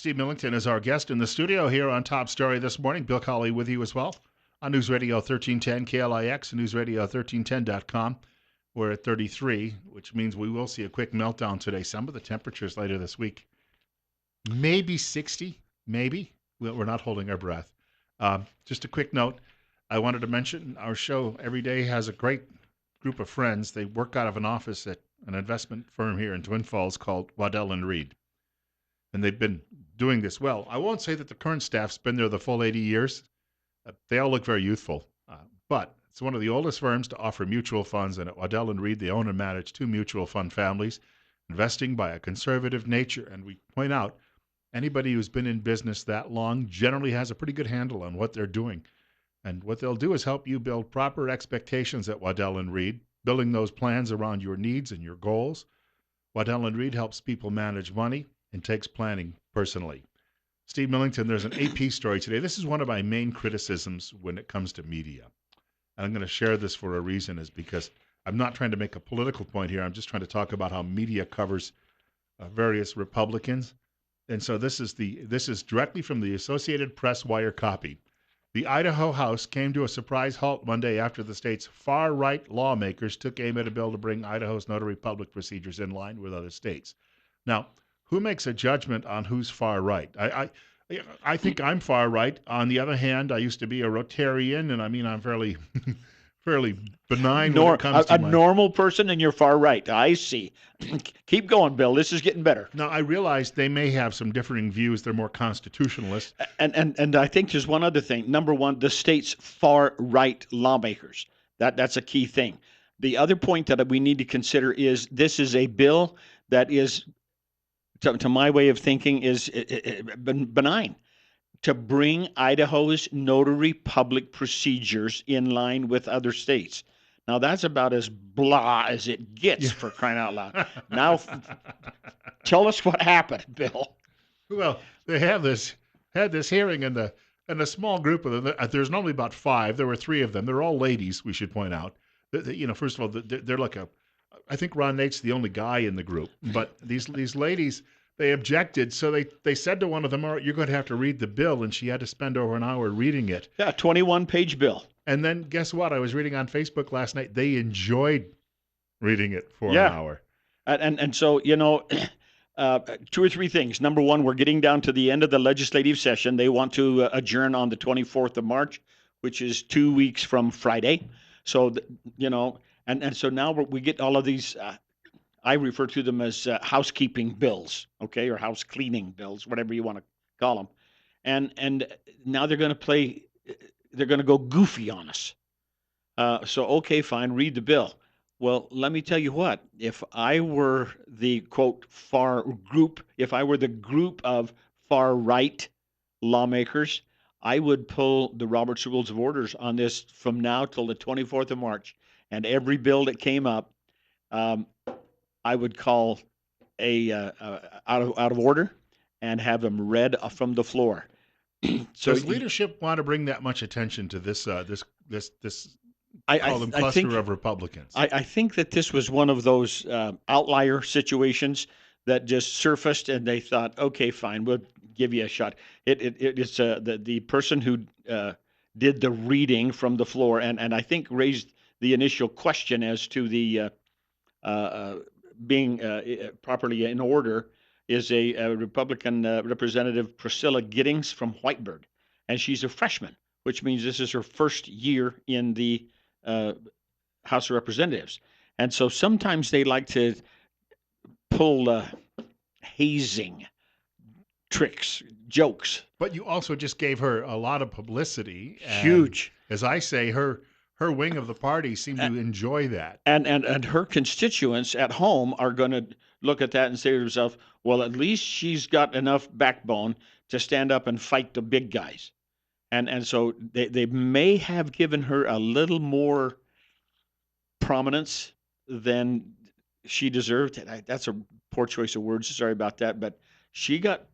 Steve Millington is our guest in the studio here on Top Story this morning. Bill Colley with you as well on News Radio 1310 KLIX and newsradio1310.com. We're at 33, which means we will see a quick meltdown today. Some of the temperatures later this week, maybe 60, maybe. We're not holding our breath. Just a quick note, I wanted to mention our show every day has a great group of friends. They work out of an office at an investment firm here in Twin Falls called Waddell & Reed. And they've been doing this well. I won't say that the current staff's been there the full 80 years. They all look very youthful. But it's one of the oldest firms to offer mutual funds. And at Waddell & Reed, they own and manage 2 mutual fund families, investing by a conservative nature. And we point out, anybody who's been in business that long generally has a pretty good handle on what they're doing. And what they'll do is help you build proper expectations at Waddell & Reed, building those plans around your needs and your goals. Waddell & Reed helps people manage money and takes planning personally. Steve Millington, there's an AP story today. This is one of my main criticisms when it comes to media. And I'm going to share this for a reason, is because I'm not trying to make a political point here. I'm just trying to talk about how media covers various Republicans. And so this is directly from the Associated Press wire copy. The Idaho House came to a surprise halt Monday after the state's far-right lawmakers took aim at a bill to bring Idaho's notary public procedures in line with other states. Now, who makes a judgment on who's far right? I think I'm far right. On the other hand, I used to be a Rotarian, and I mean I'm fairly fairly benign when it comes to a normal person, and you're far right. I see. Keep going, Bill. This is getting better. Now, I realize they may have some differing views. They're more constitutionalist. And I think there's one other thing. Number one, the state's far right lawmakers. That's a key thing. The other point that we need to consider is this is a bill that is, to my way of thinking, is benign, to bring Idaho's notary public procedures in line with other states. Now, that's about as blah as it gets, for crying out loud. Now, tell us what happened, Bill. Well, they had this hearing, and a small group of them. There's normally about 5. There were 3 of them. They're all ladies, we should point out. First of all, they're like I think Ron Nate's the only guy in the group. But these ladies, they objected, so they said to one of them, "All right, you're going to have to read the bill," and she had to spend over an hour reading it. Yeah, 21-page bill. And then guess what? I was reading on Facebook last night. They enjoyed reading it for an hour. And so, 2 or 3 things. Number one, we're getting down to the end of the legislative session. They want to adjourn on the 24th of March, which is 2 weeks from Friday. So, and so now we get all of these, I refer to them as housekeeping bills, okay, or house cleaning bills, whatever you want to call them. And now they're going to go goofy on us. So, okay, fine, read the bill. Well, let me tell you what, if I were the, quote, if I were the group of far-right lawmakers, I would pull the Robert's Rules of Orders on this from now till the 24th of March. And every bill that came up, I would call out of order and have them read from the floor. So does leadership want to bring that much attention to this cluster of Republicans? I think that this was one of those outlier situations that just surfaced, and they thought, okay, fine, we'll give you a shot. It's the person who did the reading from the floor, and I think raised the initial question as to the being properly in order is a Republican Representative Priscilla Giddings from Whiteburg, and she's a freshman, which means this is her first year in the House of Representatives. And so sometimes they like to pull hazing tricks, jokes. But you also just gave her a lot of publicity. Huge. As I say, her wing of the party seemed to enjoy that. And her constituents at home are going to look at that and say to themselves, well, at least she's got enough backbone to stand up and fight the big guys. And so they may have given her a little more prominence than she deserved. That's a poor choice of words. Sorry about that. But she got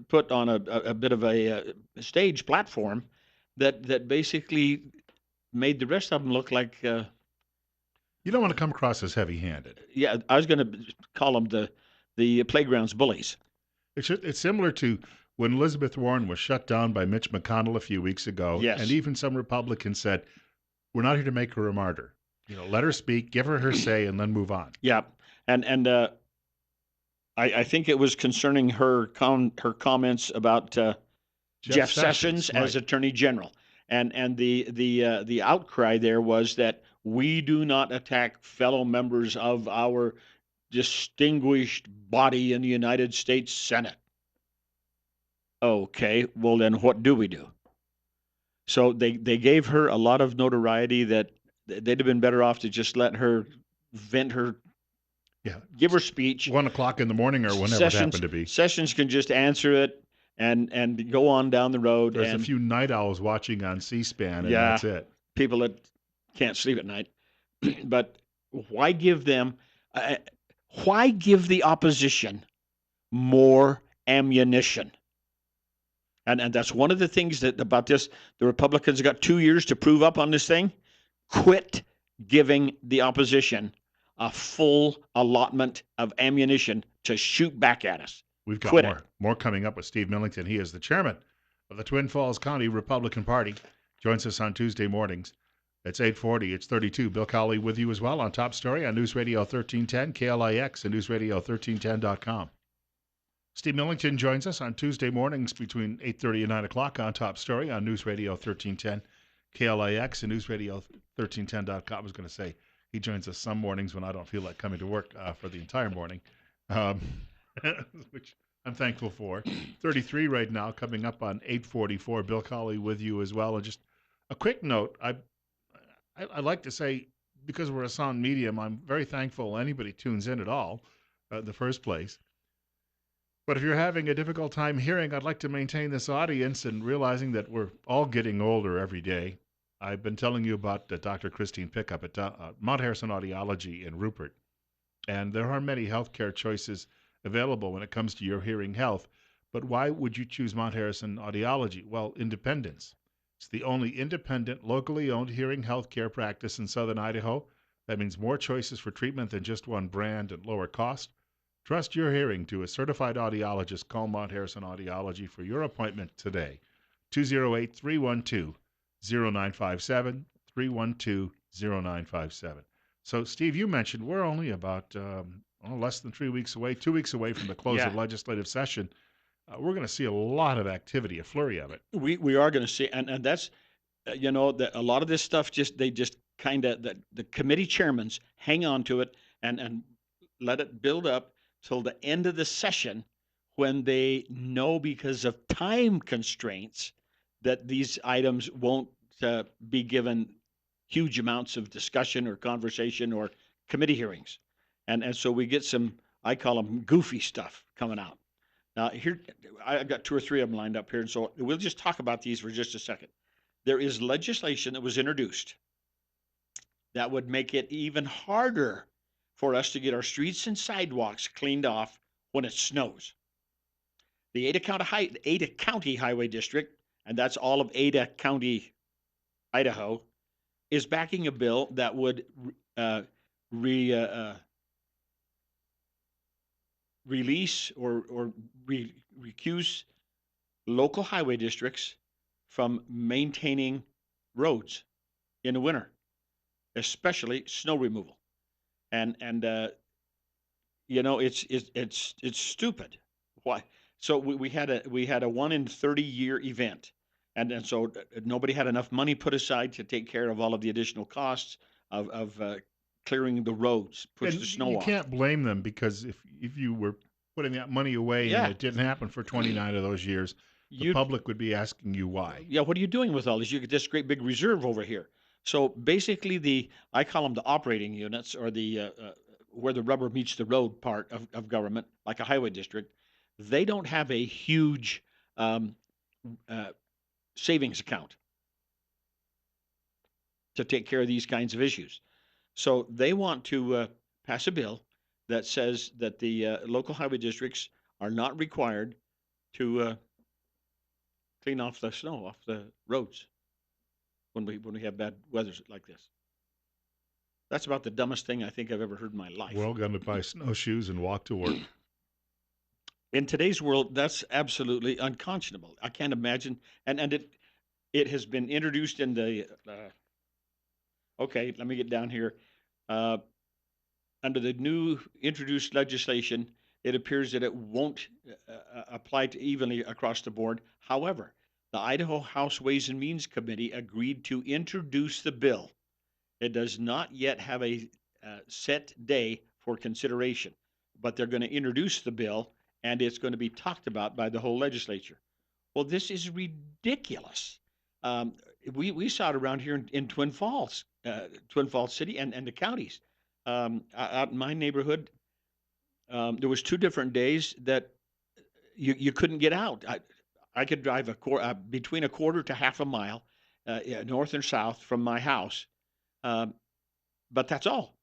put on a bit of a stage platform that basically made the rest of them look like... you don't want to come across as heavy-handed. Yeah, I was going to call them the playground's bullies. It's similar to when Elizabeth Warren was shut down by Mitch McConnell a few weeks ago, and Yes. even some Republicans said, "We're not here to make her a martyr. Let her speak, give her say, and then move on." Yeah. And I think it was concerning her comments about Jeff Jeff Sessions, Sessions as right? Attorney General, and the outcry there was that we do not attack fellow members of our distinguished body in the United States Senate. Okay, well then what do we do? So they gave her a lot of notoriety that they'd have been better off to just let her vent her, Yeah, give her speech. 1 o'clock in the morning or whenever it Sessions happened to be. Sessions can just answer it and go on down the road. There's a And few night owls watching on C-SPAN, and yeah, that's it. people that can't sleep at night. But why give them? Uh, why give the opposition more ammunition? And that's one of the things that about this. The Republicans got 2 years to prove up on this thing. Quit giving the opposition a full allotment of ammunition to shoot back at us. We've got Quit it. more coming up with Steve Millington. He is the chairman of the Twin Falls County Republican Party. Joins us on Tuesday mornings. It's 8:40. It's 32. Bill Cowley with you as well on Top Story on News Radio 1310, KLIX, and NewsRadio1310.com. Steve Millington joins us on Tuesday mornings between 8:30 and 9 o'clock on Top Story on News Radio 1310, KLIX, and NewsRadio1310.com. I was going to say he joins us some mornings when I don't feel like coming to work for the entire morning, um, which I'm thankful for. 33 right now, coming up on 8:44. Bill Cowley with you as well. And just a quick note, I like to say, because we're a sound medium, I'm very thankful anybody tunes in at all in the first place. But if you're having a difficult time hearing, I'd like to maintain this audience and realizing that we're all getting older every day. I've been telling you about Dr. Christine Pickup at Mount Harrison Audiology in Rupert. And there are many healthcare choices available when it comes to your hearing health. But why would you choose Mount Harrison Audiology? Well, independence. It's the only independent, locally owned hearing healthcare practice in southern Idaho. That means more choices for treatment than just one brand and lower cost. Trust your hearing to a certified audiologist. Call Mount Harrison Audiology for your appointment today. 208 312 0957, 312 0957. So, Steve, you mentioned we're only about less than 3 weeks away, 2 weeks away from the close of Yeah, legislative session. We're going to see a lot of activity, a flurry of it. we are going to see, and that's that a lot of this stuff they just kind of the committee chairmans hang on to it and let it build up till the end of the session when they know because of time constraints that these items won't be given huge amounts of discussion or conversation or committee hearings, and so we get some, I call them goofy stuff coming out. Now here I've got two or three of them lined up here, and so we'll just talk about these for just a second. There is legislation that was introduced that would make it even harder for us to get our streets and sidewalks cleaned off when it snows. The Ada County Highway District, and that's all of Ada County, Idaho, is backing a bill that would re, release or recuse local highway districts from maintaining roads in the winter, especially snow removal. And it's stupid. Why? So we had a 1 in 30 year event, and so nobody had enough money put aside to take care of all of the additional costs of clearing the roads, push the And snow you off. can't blame them because if you were putting that money away and Yeah, it didn't happen for 29 of those years, the you public would be asking you why. yeah, what are you doing with all this? You get this great big reserve over here. So basically, I call them the operating units or the where the rubber meets the road part of government, like a highway district. They don't have a huge um, uh, savings account to take care of these kinds of issues. So they want to pass a bill that says that the local highway districts are not required to clean off the snow off the roads when we have bad weather like this. That's about the dumbest thing I think I've ever heard in my We're life. all going to buy snowshoes and walk to work. In today's world, that's absolutely unconscionable. I can't imagine. And it has been introduced in the. Okay, let me get down here. Uh, Under the new introduced legislation, it appears that it won't apply to evenly across the board. However, the Idaho House Ways and Means Committee agreed to introduce the bill. It does not yet have a set day for consideration, but they're going to introduce the bill and it's going to be talked about by the whole legislature. Well, this is ridiculous. Um, we saw it around here in Twin Falls City, and the counties. Out in my neighborhood, there was 2 different days that you couldn't get out. I could drive between a quarter to half a mile, yeah, north and south from my house, um, but that's all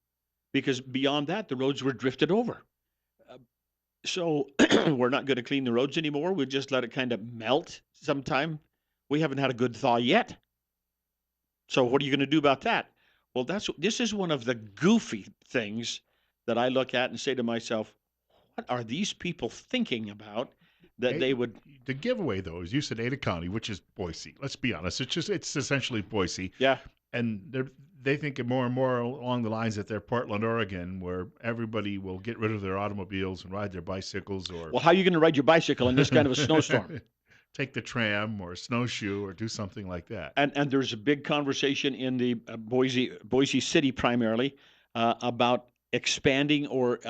because beyond that, the roads were drifted over. Uh, so we're not going to clean the roads anymore. We'll just let it kind of melt sometime. We haven't had a good thaw yet. So what are you going to do about that? Well, this is one of the goofy things that I look at and say to myself, what are these people thinking about that they would? The giveaway, though, is you said Ada County, which is Boise. Let's be honest; it's essentially Boise, Yeah. and they think more and more along the lines that they're Portland, Oregon, where everybody will get rid of their automobiles and ride their bicycles, or Well, how are you going to ride your bicycle in this kind of a snowstorm? take the tram or snowshoe or do something like that. And there's a big conversation in the Boise City primarily about expanding or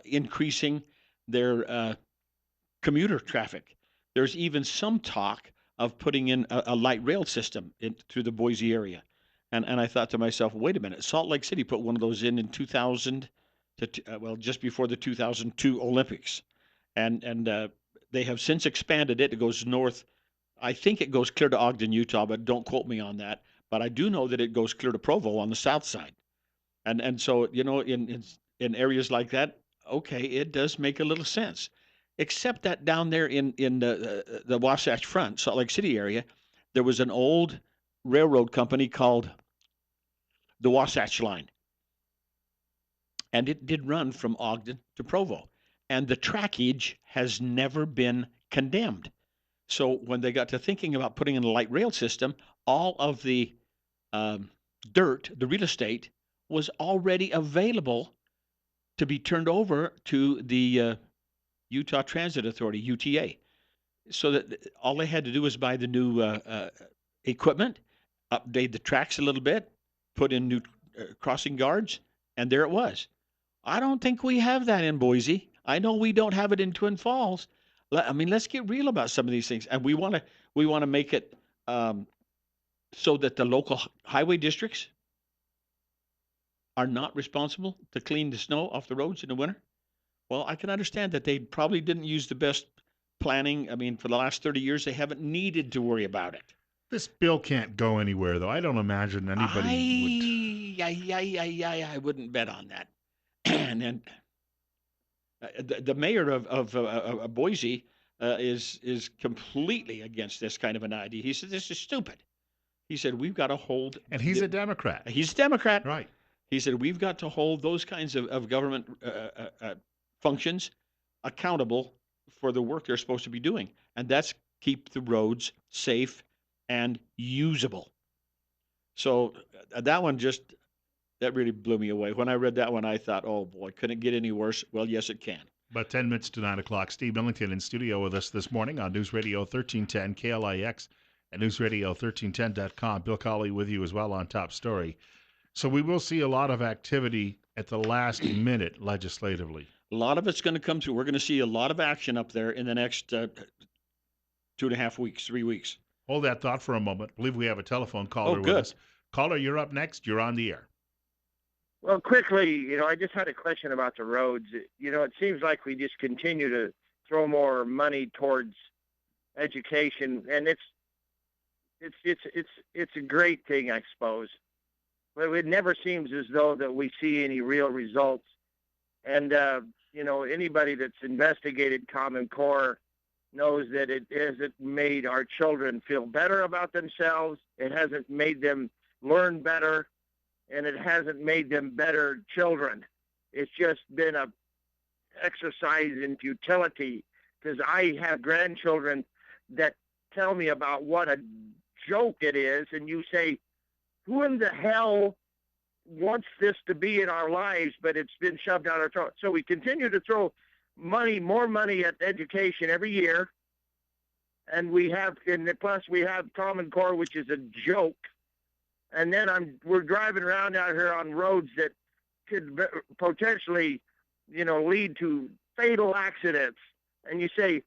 increasing their commuter traffic. There's even some talk of putting in a light rail system through the Boise area. And I thought to myself, wait a minute, Salt Lake City put one of those in 2000 well, just before the 2002 Olympics. And they have since expanded it. It goes north. I think it goes clear to Ogden, Utah, but don't quote me on that. But I do know that it goes clear to Provo on the south side. And so, in areas like that, okay, it does make a little sense. Except that down there in the Wasatch Front, Salt Lake City area, there was an old railroad company called the Wasatch Line, and it did run from Ogden to Provo, and the trackage has never been condemned. So when they got to thinking about putting in a light rail system, all of the um, dirt, the real estate, was already available to be turned over to the Utah Transit Authority, UTA. So that all they had to do was buy the new equipment, update the tracks a little bit, put in new crossing guards, and there it was. I don't think we have that in Boise. I know we don't have it in Twin Falls. I mean, let's get real about some of these things, and we want to make it um, so that the local highway districts are not responsible to clean the snow off the roads in the winter. Well, I can understand that they probably didn't use the best planning. I mean, for the last 30 years, they haven't needed to worry about it. This bill can't go anywhere, though. I don't imagine anybody would. I wouldn't bet on that. And then the mayor of Boise is completely against this kind of an idea. He said this is stupid. He said we've got to hold. And he's a Democrat. He's a Democrat. Right. He said we've got to hold those kinds of government functions accountable for the work they're supposed to be doing, and that's keep the roads safe and usable. So that really blew me away. When I read that one, I thought, oh boy, couldn't it get any worse? Well, yes, it can. About 10 minutes to 9 o'clock. Steve Millington in studio with us this morning on News Radio 1310 KLIX and newsradio1310.com. Bill Colley with you as well on Top Story. So we will see a lot of activity at the last minute legislatively. A lot of it's going to come through. We're going to see a lot of action up there in the next 2.5 weeks, 3 weeks. Hold that thought for a moment. I believe we have a telephone caller with us. Caller, you're up next. You're on the air. Well, quickly, I just had a question about the roads. It seems like we just continue to throw more money towards education, and it's a great thing, I suppose. But it never seems as though that we see any real results. And anybody that's investigated Common Core knows that it hasn't made our children feel better about themselves. It hasn't made them learn better. And it hasn't made them better children. It's just been a exercise in futility because I have grandchildren that tell me about what a joke it is, and you say, who in the hell wants this to be in our lives, but it's been shoved down our throat. So we continue to throw more money at education every year. And plus we have Common Core, which is a joke. And then we're driving around out here on roads that could potentially, lead to fatal accidents. And you say,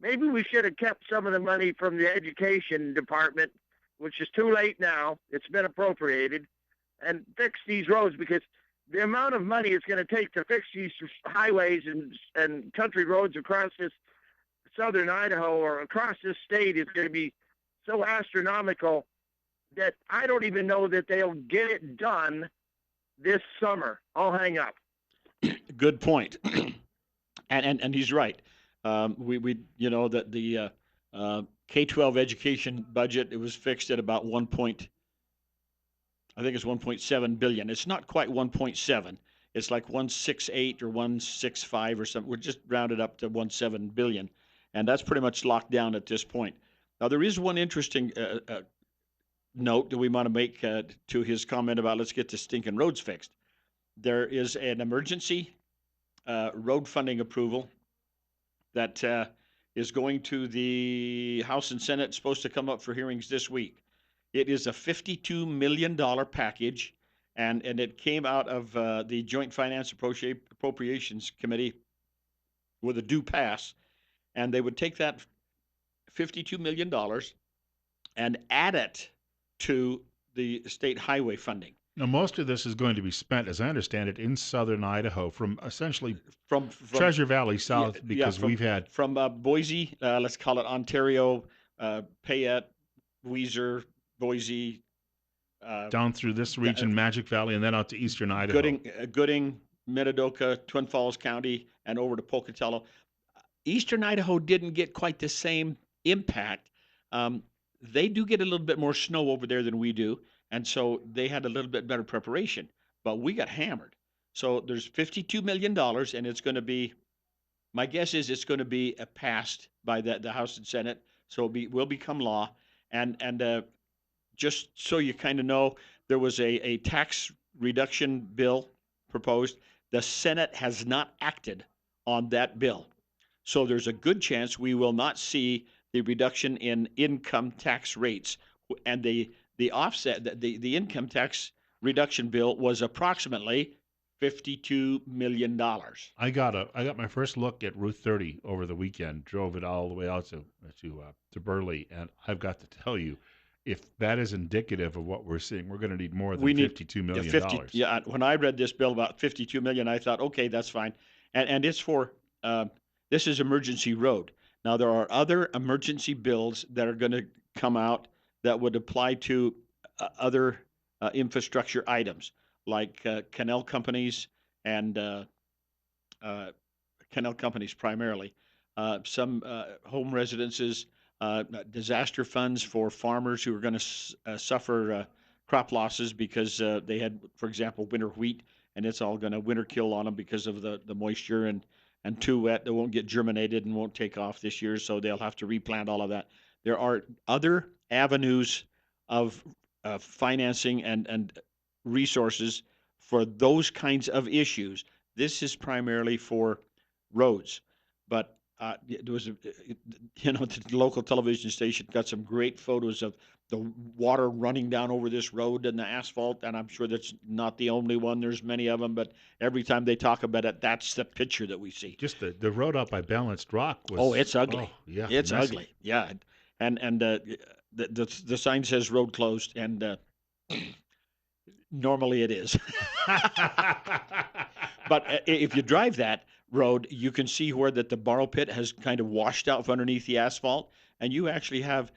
maybe we should have kept some of the money from the education department, which is too late now. It's been appropriated, and fix these roads, because the amount of money it's going to take to fix these highways and country roads across this southern Idaho or across this state is going to be so astronomical that I don't even know that they'll get it done this summer. I'll hang up. Good point. and he's right. We that the K-12 education budget, it was fixed at about I think it's 1.7 billion. It's not quite 1.7. It's like 168 or 165 or something. We're just rounded up to 1.7 billion, and that's pretty much locked down at this point. Now there is one interesting note that we want to make to his comment about let's get the stinking roads fixed. There is an emergency road funding approval that is going to the House and Senate. It's supposed to come up for hearings this week. It is a $52 million package, and it came out of the Joint Finance Appropriations Committee with a due pass, and they would take that $52 million and add it to the state highway funding. Now, most of this is going to be spent, as I understand it, in southern Idaho, from essentially from Treasure Valley south, because we've had from Boise, let's call it Ontario, Payette, Weiser, Boise, down through this region, Magic Valley, and then out to eastern Idaho. Gooding, Minidoka, Twin Falls County, and over to Pocatello. Eastern Idaho didn't get quite the same impact. They do get a little bit more snow over there than we do, and so they had a little bit better preparation. But we got hammered. So there's $52 million, and it's going to be, my guess is it's going to be passed by the House and Senate, so it will become law. And just so you kind of know, there was a tax reduction bill proposed. The Senate has not acted on that bill. So there's a good chance we will not see the reduction in income tax rates. And the offset, the income tax reduction bill was approximately $52 million. I got my first look at Route 30 over the weekend, drove it all the way out to Burley, and I've got to tell you, if that is indicative of what we're seeing, we're going to need more than $52 million. Yeah, when I read this bill about $52 million, I thought, okay, that's fine. And it's for, this is emergency road. Now, there are other emergency bills that are going to come out that would apply to other infrastructure items, like canal companies and canal companies primarily, some home residences, disaster funds for farmers who are going to suffer crop losses because they had, for example, winter wheat, and it's all going to winter kill on them because of the moisture and too wet. They won't get germinated and won't take off this year, so they'll have to replant all of that. There are other avenues of financing and resources for those kinds of issues. This is primarily for roads, but there was, the local television station got some great photos of the water running down over this road and the asphalt, and I'm sure that's not the only one. There's many of them, but every time they talk about it, that's the picture that we see. Just the road out by Balanced Rock was... Oh, it's ugly. Oh, yeah, it's messy. ugly. Yeah, and the sign says road closed, and normally it is. But if you drive that road, you can see where that the borrow pit has kind of washed out from underneath the asphalt, and you actually have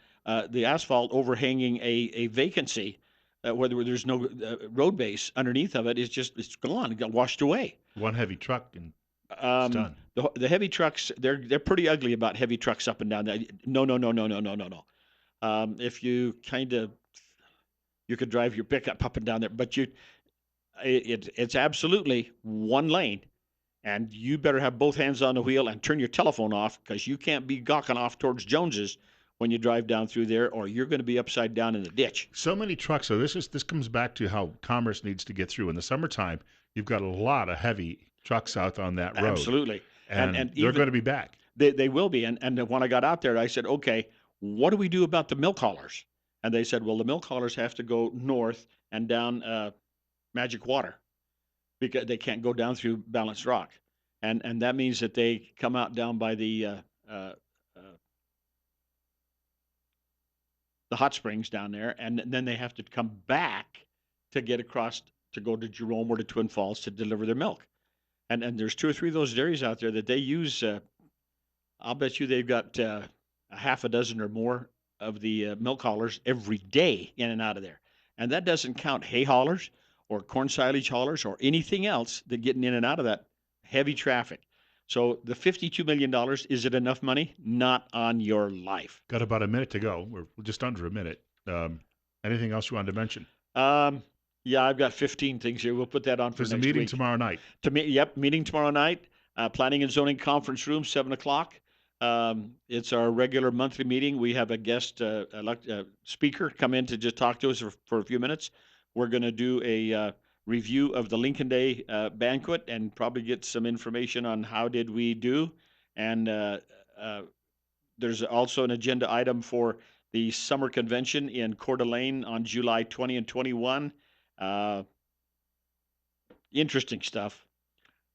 the asphalt overhanging a vacancy where there's no road base underneath of it. It's gone. It got washed away. One heavy truck and it's done. The heavy trucks, they're pretty ugly about heavy trucks up and down there. No. If you you could drive your pickup up and down there, but it's absolutely one lane, and you better have both hands on the wheel and turn your telephone off, because you can't be gawking off towards Jones's when you drive down through there, or you're going to be upside down in the ditch. So many trucks. So this comes back to how commerce needs to get through. In the summertime, you've got a lot of heavy trucks out on that road. Absolutely. And they're even going to be back. They will be. And when I got out there, I said, okay, what do we do about the milk haulers? And they said, well, the milk haulers have to go north and down Magic Water, because they can't go down through Balanced Rock. And that means that they come out down by the hot springs down there, and then they have to come back to get across to go to Jerome or to Twin Falls to deliver their milk. And there's 2 or 3 of those dairies out there that they use. I'll bet you they've got a half a dozen or more of the milk haulers every day in and out of there. And that doesn't count hay haulers or corn silage haulers or anything else that getting in and out of that heavy traffic. So the $52 million, is it enough money? Not on your life. Got about a minute to go. We're just under a minute. Anything else you wanted to mention? Yeah, I've got 15 things here. We'll put that on for There's next a meeting week. tomorrow night. Meeting tomorrow night. Planning and Zoning Conference Room, 7 o'clock. It's our regular monthly meeting. We have a guest speaker come in to just talk to us for a few minutes. We're going to do a review of the Lincoln Day banquet and probably get some information on how did we do. And there's also an agenda item for the summer convention in Coeur d'Alene on July 20 and 21. Interesting stuff.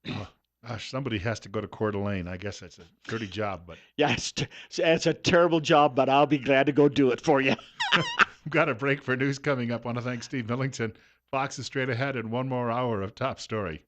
Oh, gosh, somebody has to go to Coeur d'Alene. I guess that's a dirty job, but Yeah, it's a terrible job, but I'll be glad to go do it for you. we've got a break for news coming up. I want to thank Steve Millington. Fox is straight ahead in one more hour of Top Story.